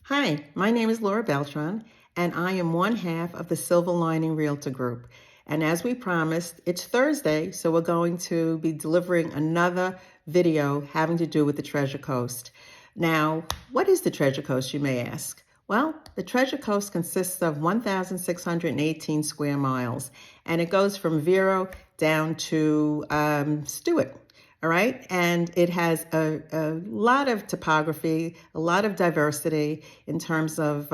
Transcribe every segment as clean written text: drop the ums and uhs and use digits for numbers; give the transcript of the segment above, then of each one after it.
Hi, my name is Laura Beltran, and I am one half of the Silver Lining Realtor Group. And as we promised, it's Thursday, so we're going to be delivering another video having to do with the Treasure Coast. Now, what is the Treasure Coast, you may ask? Well, the Treasure Coast consists of 1,618 square miles, and it goes from Vero down to Stewart. All right. And it has a lot of topography, a lot of diversity in terms of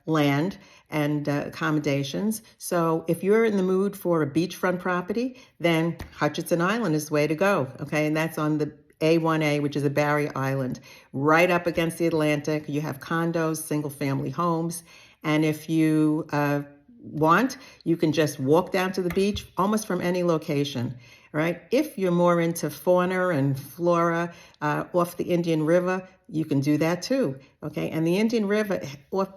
land and accommodations. So if you're in the mood for a beachfront property, then Hutchinson Island is the way to go. Okay. And that's on the A1A, which is a barrier island, right up against the Atlantic. You have condos, single family homes. And if you want, you can just walk down to the beach almost from any location. Right? If you're more into fauna and flora off the Indian River, you can do that too. Okay, and the Indian River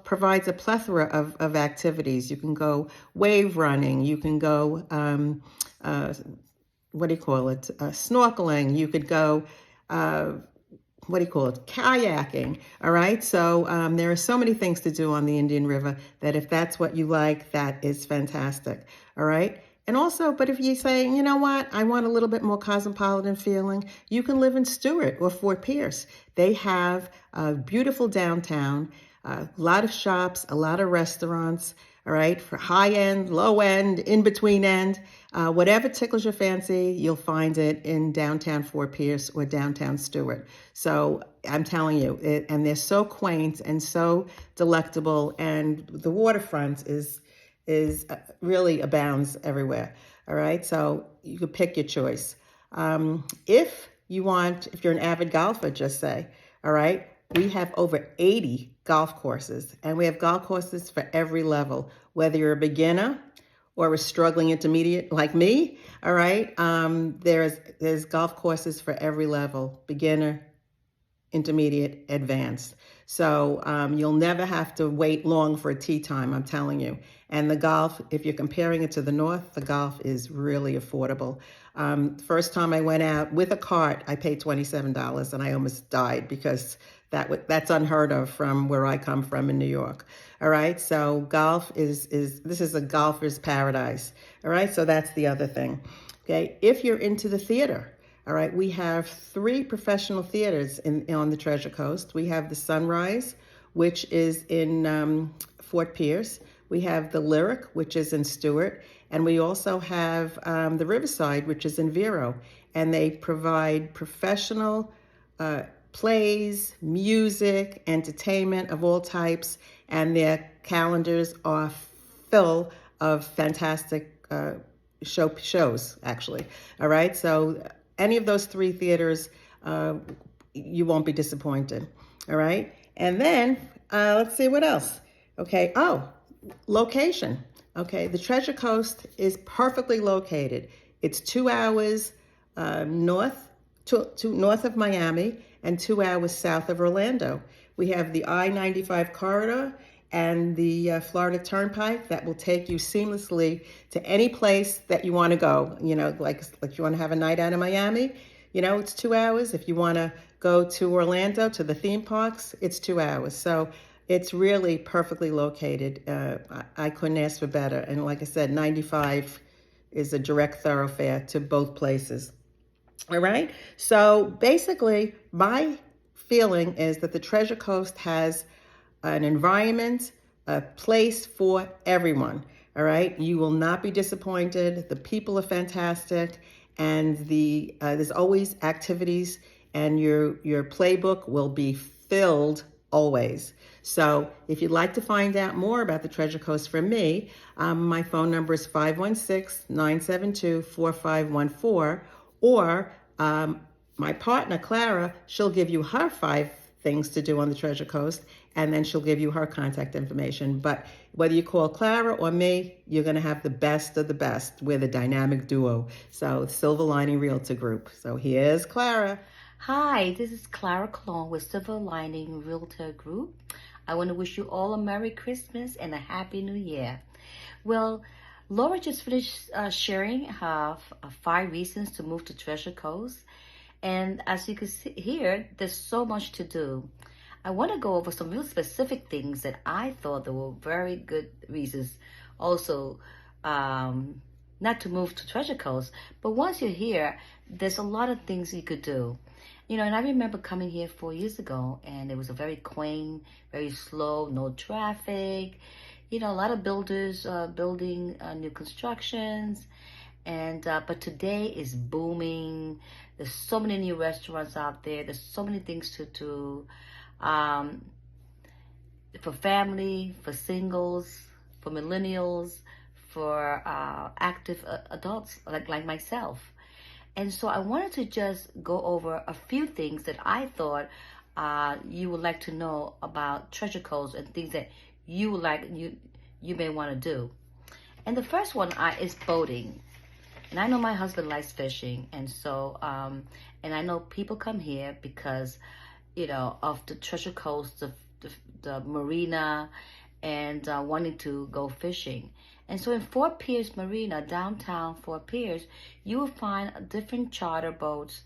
provides a plethora of activities. You can go wave running. You can go snorkeling. You could go kayaking. All right. So there are so many things to do on the Indian River that if that's what you like, that is fantastic. All right. And also, but if you say, you know what, I want a little bit more cosmopolitan feeling, you can live in Stewart or Fort Pierce. They have a beautiful downtown, a lot of shops, a lot of restaurants, all right, for high end, low end, in between end, whatever tickles your fancy, you'll find it in downtown Fort Pierce or downtown Stewart. So I'm telling you, and they're so quaint and so delectable, and the waterfront is really abounds everywhere. All right, so you could pick your choice. If you're an avid golfer, just say, all right, we have over 80 golf courses, and we have golf courses for every level, whether you're a beginner or a struggling intermediate like me. All right, there's golf courses for every level, beginner, intermediate, advanced. So you'll never have to wait long for a tee time, I'm telling you. And the golf, if you're comparing it to the north, the golf is really affordable. First time I went out with a cart, I paid $27 and I almost died because that's unheard of from where I come from in New York. All right, so golf this is a golfer's paradise. All right, so that's the other thing. Okay, if you're into the theater, all right, we have 3 professional theaters on the Treasure Coast. We have the Sunrise, which is in Fort Pierce. We have the Lyric, which is in Stewart. And we also have the Riverside, which is in Vero. And they provide professional plays, music, entertainment of all types. And their calendars are full of fantastic shows, actually. All right, so any of those 3 theaters, you won't be disappointed. All right. And then let's see what else. Okay. Oh, location. Okay. The Treasure Coast is perfectly located. It's 2 hours north of Miami and 2 hours south of Orlando. We have the I-95 corridor and the Florida Turnpike that will take you seamlessly to any place that you want to go. You know, like you want to have a night out in Miami, you know, it's 2 hours. If you want to go to Orlando, to the theme parks, it's 2 hours. So it's really perfectly located. I couldn't ask for better. And like I said, 95 is a direct thoroughfare to both places. All right. So basically, my feeling is that the Treasure Coast has an environment, a place for everyone. All right. You will not be disappointed. The people are fantastic. And there's always activities, and your playbook will be filled always. So if you'd like to find out more about the Treasure Coast from me, my phone number is 516-972-4514, or my partner, Clara, she'll give you her 5 things to do on the Treasure Coast, and then she'll give you her contact information. But whether you call Clara or me, you're going to have the best of the best. We're the dynamic duo. So Silver Lining Realtor Group. So here's Clara. Hi, this is Clara Colon with Silver Lining Realtor Group. I want to wish you all a Merry Christmas and a Happy New Year. Well, Laura just finished sharing her 5 reasons to move to Treasure Coast. And as you can see here, there's so much to do. I want to go over some real specific things that I thought there were very good reasons also, not to move to Treasure Coast. But once you're here, there's a lot of things you could do. And I remember coming here 4 years ago, and it was a very quaint, very slow, no traffic. A lot of builders building new constructions, and but today is booming. There's so many new restaurants out there. There's so many things to do, um, for family, for singles, for millennials, for active adults like myself. And so I wanted to just go over a few things that I thought you would like to know about Treasure Coast, and things that you would like you may want to do. And the first one is boating. And I know my husband likes fishing, and so and I know people come here because of the Treasure Coast, the marina, and wanting to go fishing. And so in Fort Pierce Marina, downtown Fort Pierce, you will find different charter boats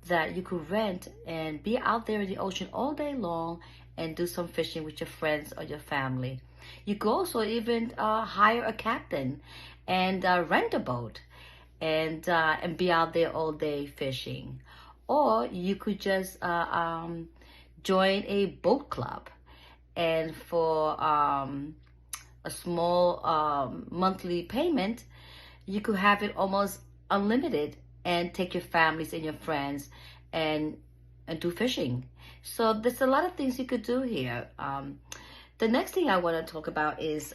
that you could rent and be out there in the ocean all day long and do some fishing with your friends or your family. You could also even hire a captain and rent a boat and be out there all day fishing. Or you could just join a boat club, and for a small monthly payment, you could have it almost unlimited and take your families and your friends and do fishing. So there's a lot of things you could do here. The next thing I want to talk about is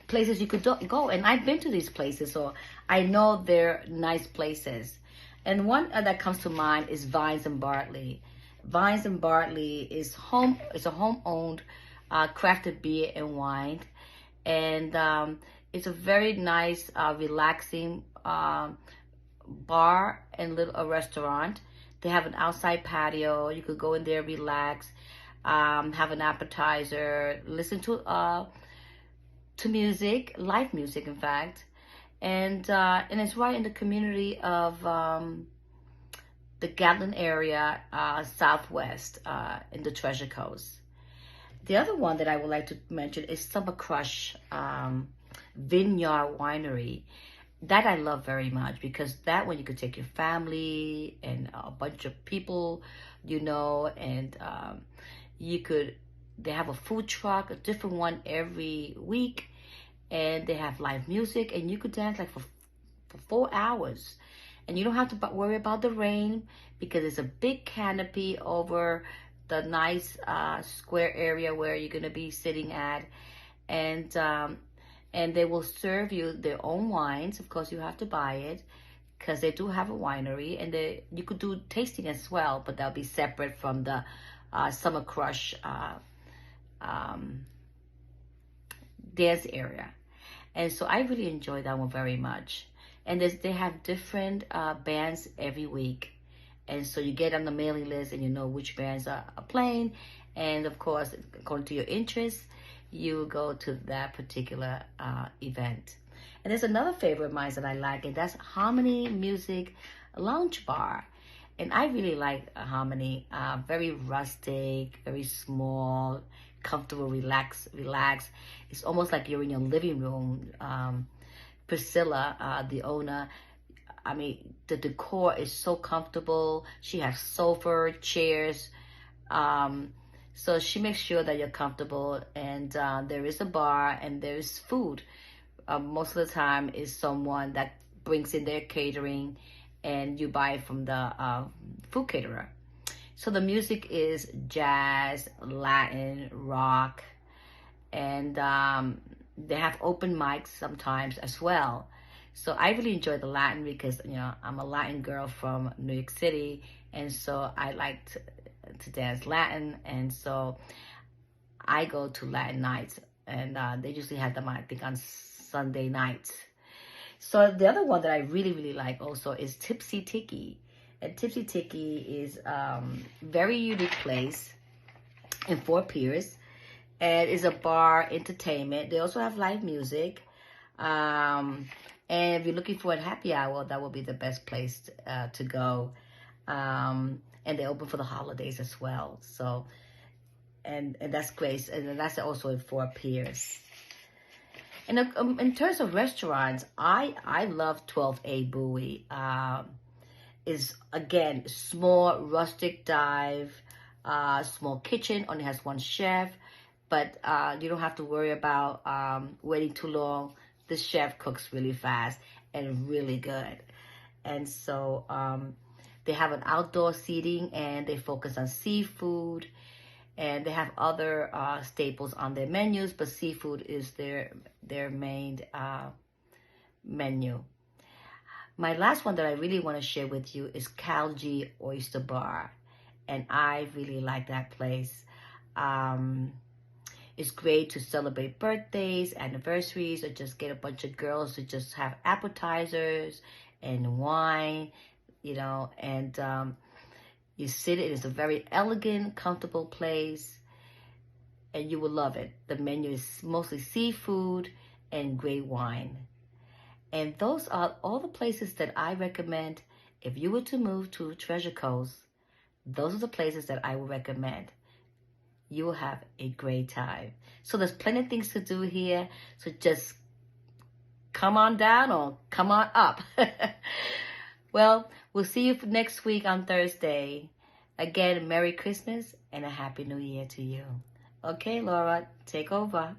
places you could go. And I've been to these places, so I know they're nice places. And one that comes to mind is Vines and Bartley. Vines and Bartley is a home-owned crafted beer and wine, and it's a very nice, relaxing bar and a restaurant. They have an outside patio. You could go in there, relax, have an appetizer, listen to music, live music, in fact, and it's right in the community of the Gatlin area, southwest, in the Treasure Coast. The other one that I would like to mention is Summer Crush Vineyard Winery. That I love very much, because that one you could take your family and a bunch of people, and they have a food truck, a different one every week, and they have live music, and you could dance like for 4 hours. And you don't have to worry about the rain, because there's a big canopy over the nice square area where you're going to be sitting at. And they will serve you their own wines. Of course, you have to buy it, because they do have a winery. And you could do tasting as well, but that'll be separate from the Summer Crush dance area. And so I really enjoy that one very much. And they have different bands every week. And so you get on the mailing list and you know which bands are playing. And of course, according to your interests, you go to that particular event. And there's another favorite of mine that I like, and that's Harmony Music Lounge Bar. And I really like Harmony. Very rustic, very small, comfortable, relax. It's almost like you're in your living room. Priscilla, the owner, I mean, the decor is so comfortable. She has sofa, chairs. So she makes sure that you're comfortable. And there is a bar and there is food. Most of the time is someone that brings in their catering, and you buy it from the food caterer. So the music is jazz, Latin, rock, and they have open mics sometimes as well. So I really enjoy the Latin, because I'm a Latin girl from New York City, and so I like to dance Latin, and so I go to Latin nights, and they usually have them, I think, on Sunday nights. So the other one that I really like also is Tipsy Tiki. And Tipsy Tiki is very unique place in Fort Pierce, and it's a bar entertainment. They also have live music. And if you're looking for a happy hour, that will be the best place to go. and they're open for the holidays as well. So, and that's great. And that's also in Fort Pierce. And in terms of restaurants, I love 12A Bowie. Is again small rustic dive, small kitchen, only has one chef, but you don't have to worry about waiting too long. The chef cooks really fast and really good. And so they have an outdoor seating, and they focus on seafood, and they have other staples on their menus, but seafood is their main menu. My last one that I really want to share with you is Calgie Oyster Bar, and I really like that place. It's great to celebrate birthdays, anniversaries, or just get a bunch of girls to just have appetizers and wine, and you sit in. It's a very elegant, comfortable place, and you will love it. The menu is mostly seafood and great wine. And those are all the places that I recommend. If you were to move to Treasure Coast, those are the places that I would recommend. You will have a great time. So there's plenty of things to do here. So just come on down or come on up. Well, we'll see you next week on Thursday. Again, Merry Christmas and a Happy New Year to you. Okay, Laura, take over.